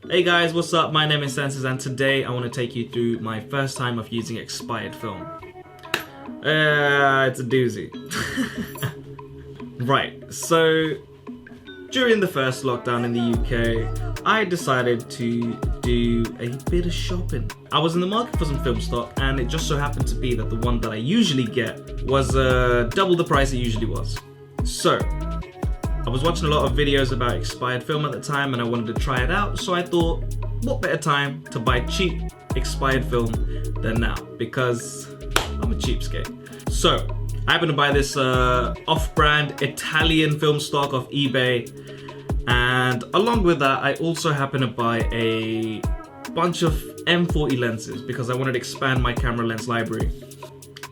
Hey guys, what's up? My name is Senses and today I want to take you through my first time of using expired film. It's a doozy. Right, so during the first lockdown in the UK, I decided to do a bit of shopping. I was in the market for some film stock and it just so happened to be that the one that I usually get was double the price it usually was. So I was watching a lot of videos about expired film at the time and I wanted to try it out, so I thought, what better time to buy cheap expired film than now, because I'm a cheapskate. So I happened to buy this off-brand Italian film stock off eBay, and along with that I also happened to buy a bunch of M40 lenses because I wanted to expand my camera lens library.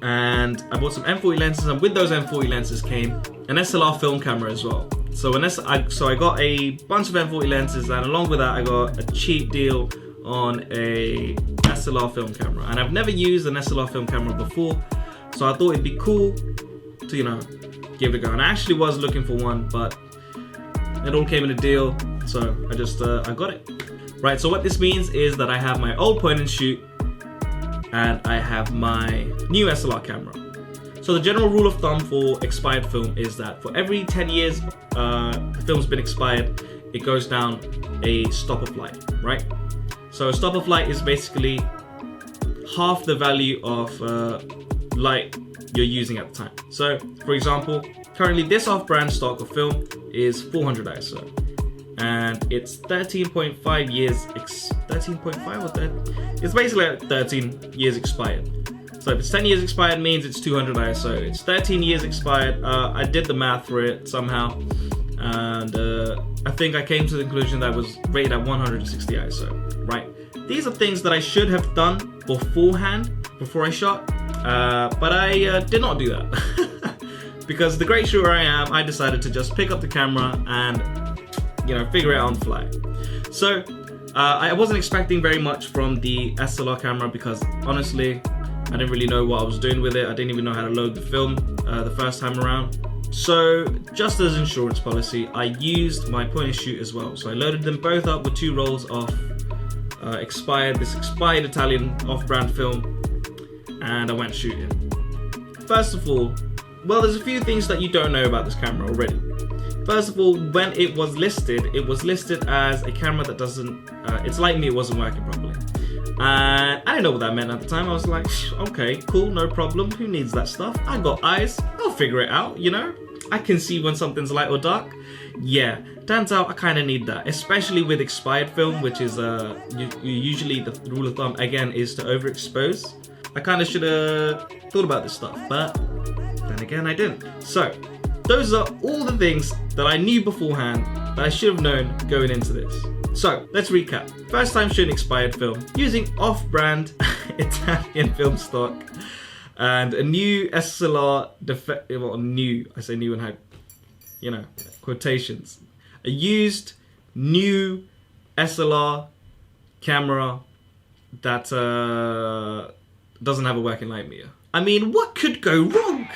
And I bought some M40 lenses, and with those M40 lenses came an SLR film camera as well. So I got a bunch of M40 lenses, and along with that I got a cheap deal on a SLR film camera. And I've never used an SLR film camera before, so I thought it'd be cool to, give it a go. And I actually was looking for one, but it all came in a deal, so I got it. Right, so what this means is that I have my old point and shoot, and I have my new SLR camera. So the general rule of thumb for expired film is that for every 10 years the film's been expired, it goes down a stop of light, right? So a stop of light is basically half the value of light you're using at the time. So for example, currently this off-brand stock of film is 400 ISO. And it's 13.5 years, 13.5 or 30? It's basically like 13 years expired. So if it's 10 years expired, means it's 200 ISO. It's 13 years expired. I did the math for it somehow, and I think I came to the conclusion that it was rated at 160 ISO, right? These are things that I should have done beforehand, before I shot, but I did not do that. Because the great shooter I am, I decided to just pick up the camera and figure it out on the fly. So I wasn't expecting very much from the SLR camera because honestly, I didn't really know what I was doing with it. I didn't even know how to load the film the first time around. So just as insurance policy, I used my point and shoot as well. So I loaded them both up with 2 rolls of expired Italian off-brand film, and I went shooting. First of all, well, there's a few things that you don't know about this camera already. First of all, when it was listed as a camera that doesn't, its light meter wasn't working properly. And I didn't know what that meant at the time. I was like, okay, cool, no problem. Who needs that stuff? I got eyes, I'll figure it out, I can see when something's light or dark. Yeah, turns out I kind of need that, especially with expired film, which is usually the rule of thumb, again, is to overexpose. I kind of should have thought about this stuff, but then again, I didn't. So those are all the things that I knew beforehand that I should have known going into this. So let's recap. First time shooting expired film using off-brand Italian film stock and a new SLR I say new and have quotations. A used new SLR camera that doesn't have a working light meter. I mean, what could go wrong?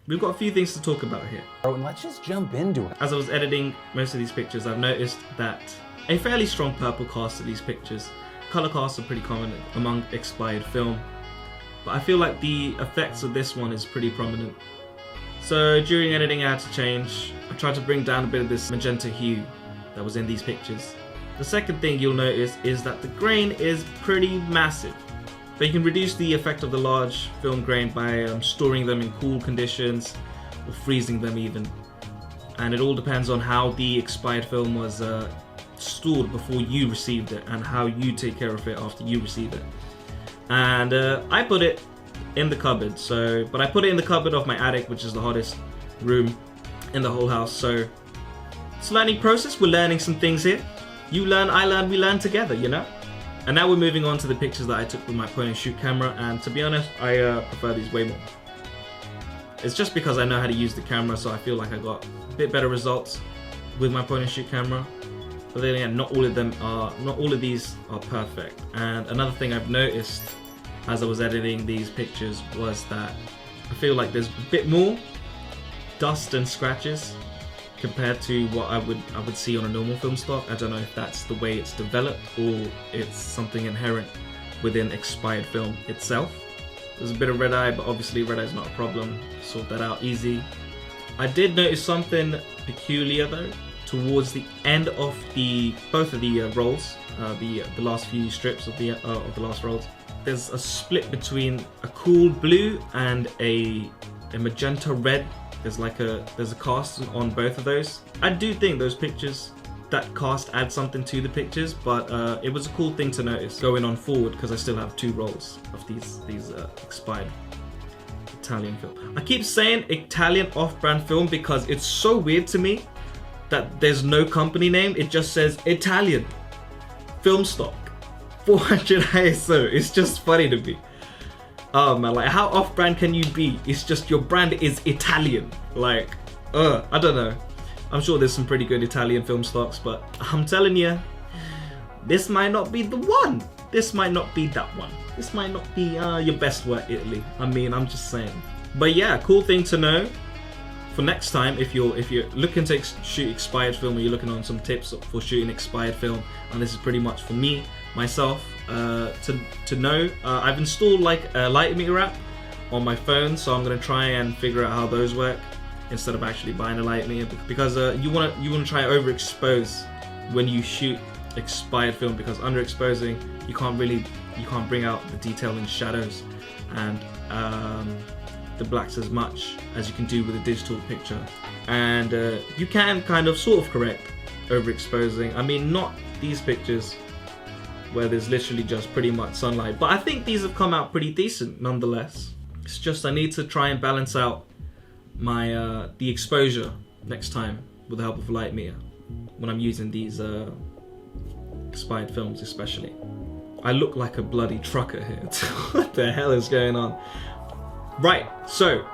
We've got a few things to talk about here. And let's just jump into it. As I was editing most of these pictures, I've noticed that a fairly strong purple cast of these pictures. Color casts are pretty common among expired film, but I feel like the effects of this one is pretty prominent. So during editing I had to change. I tried to bring down a bit of this magenta hue that was in these pictures. The second thing you'll notice is that the grain is pretty massive. But you can reduce the effect of the large film grain by storing them in cool conditions, or freezing them even. And it all depends on how the expired film was stored before you received it, and how you take care of it after you receive it. And I put it in the cupboard, but I put it in the cupboard of my attic, which is the hottest room in the whole house. So it's a learning process. We're learning some things here. You learn, I learn, we learn together, you know? And now we're moving on to the pictures that I took with my point and shoot camera, and to be honest, I prefer these way more. It's just because I know how to use the camera, so I feel like I got a bit better results with my point and shoot camera. But then again, not all of these are perfect. And another thing I've noticed as I was editing these pictures was that I feel like there's a bit more dust and scratches compared to what I would see on a normal film stock. I don't know if that's the way it's developed or it's something inherent within expired film itself. There's a bit of red eye, but obviously red eye is not a problem. Sort that out easy. I did notice something peculiar though towards the end of both of the rolls, the last few strips of the last rolls. There's a split between a cool blue and a magenta red. There's a cast on both of those. I do think those pictures, that cast adds something to the pictures, but it was a cool thing to notice going on forward, because I still have 2 rolls of these expired Italian film. I keep saying Italian off-brand film because it's so weird to me that there's no company name. It just says Italian film stock 400 ISO. It's just funny to me. Oh man, like how off-brand can you be? It's just your brand is Italian. Like, I don't know. I'm sure there's some pretty good Italian film stocks, but I'm telling you, this might not be the one. This might not be that one. This might not be your best work, Italy. I mean, I'm just saying. But yeah, cool thing to know for next time if you're looking to shoot expired film, or you're looking on some tips for shooting expired film. And this is pretty much for me, myself, to know. I've installed like a light meter app on my phone, so I'm gonna try and figure out how those work instead of actually buying a light meter, because you wanna try overexpose when you shoot expired film, because underexposing you can't bring out the detail in shadows and the blacks as much as you can do with a digital picture. And you can kind of sort of correct overexposing. I mean, not these pictures where there's literally just pretty much sunlight, but I think these have come out pretty decent nonetheless. It's just I need to try and balance out my the exposure next time with the help of a light meter when I'm using these expired films especially. I look like a bloody trucker here. What the hell is going on? Right, so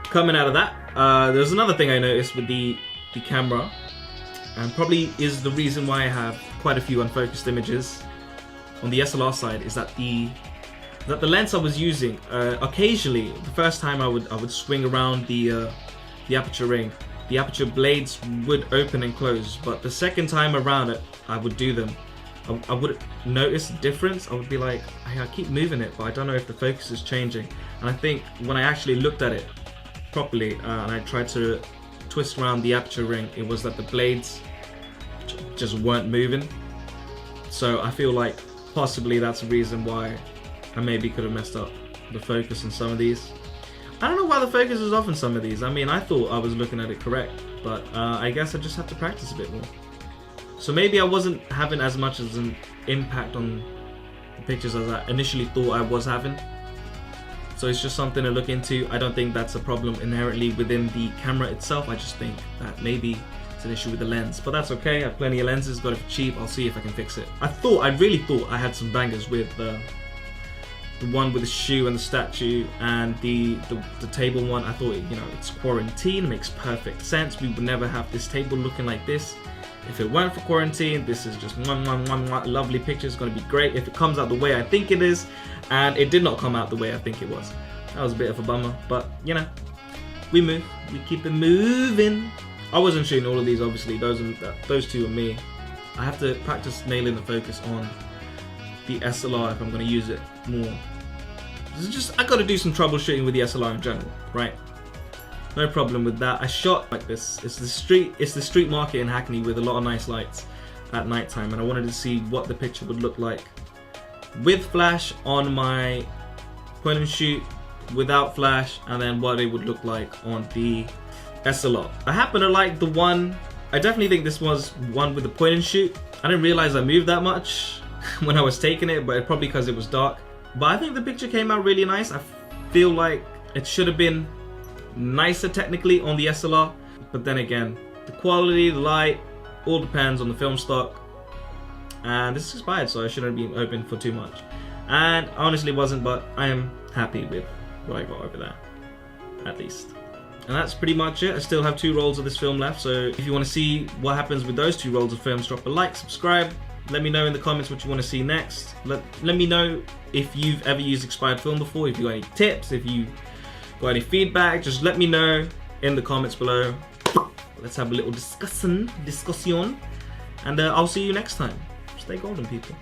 coming out of that, there's another thing I noticed with the camera, and probably is the reason why I have quite a few unfocused images on the SLR side, is that the lens I was using, occasionally, the first time I would swing around the aperture ring, the aperture blades would open and close, but the second time around it, I would do them. I would notice a difference. I would be like, I keep moving it, but I don't know if the focus is changing. And I think when I actually looked at it properly and I tried to twist around the aperture ring, it was that the blades just weren't moving. So I feel like possibly that's a reason why I maybe could have messed up the focus on some of these. I don't know why the focus is off in some of these. I mean, I thought I was looking at it correct, but I guess I just have to practice a bit more. So maybe I wasn't having as much as an impact on the pictures as I initially thought I was having. So it's just something to look into. I don't think that's a problem inherently within the camera itself. I just think that maybe it's an issue with the lens, but that's okay. I have plenty of lenses, got it for cheap. I'll see if I can fix it. I really thought I had some bangers with the one with the shoe and the statue, and the table one. I thought, you know, it's quarantine, makes perfect sense. We would never have this table looking like this if it weren't for quarantine. This is just one lovely picture. It's going to be great if it comes out the way I think it is, and it did not come out the way I think it was. That was a bit of a bummer, but you know, we move, we keep it moving. I wasn't shooting all of these, obviously. Those two are me. I have to practice nailing the focus on the SLR if I'm going to use it more. I got to do some troubleshooting with the SLR in general, right? No problem with that. I shot like this. It's the street market in Hackney with a lot of nice lights at night time, and I wanted to see what the picture would look like with flash on my point and shoot without flash, and then what it would look like on the SLR. I happen to like the one, I definitely think this was one with the point and shoot. I didn't realize I moved that much when I was taking it, but probably because it was dark. But I think the picture came out really nice. I feel like it should have been nicer technically on the SLR, but then again, the quality, the light, all depends on the film stock. And this is expired, so I shouldn't have been hoping for too much. And honestly wasn't, but I am happy with what I got over there, at least. And that's pretty much it. I still have 2 rolls of this film left, so if you want to see what happens with those 2 rolls of films, drop a like, subscribe. Let me know in the comments what you want to see next. Let me know if you've ever used expired film before, if you got any tips, if you got any feedback, just let me know in the comments below. Let's have a little discussion, and I'll see you next time. Stay golden, people.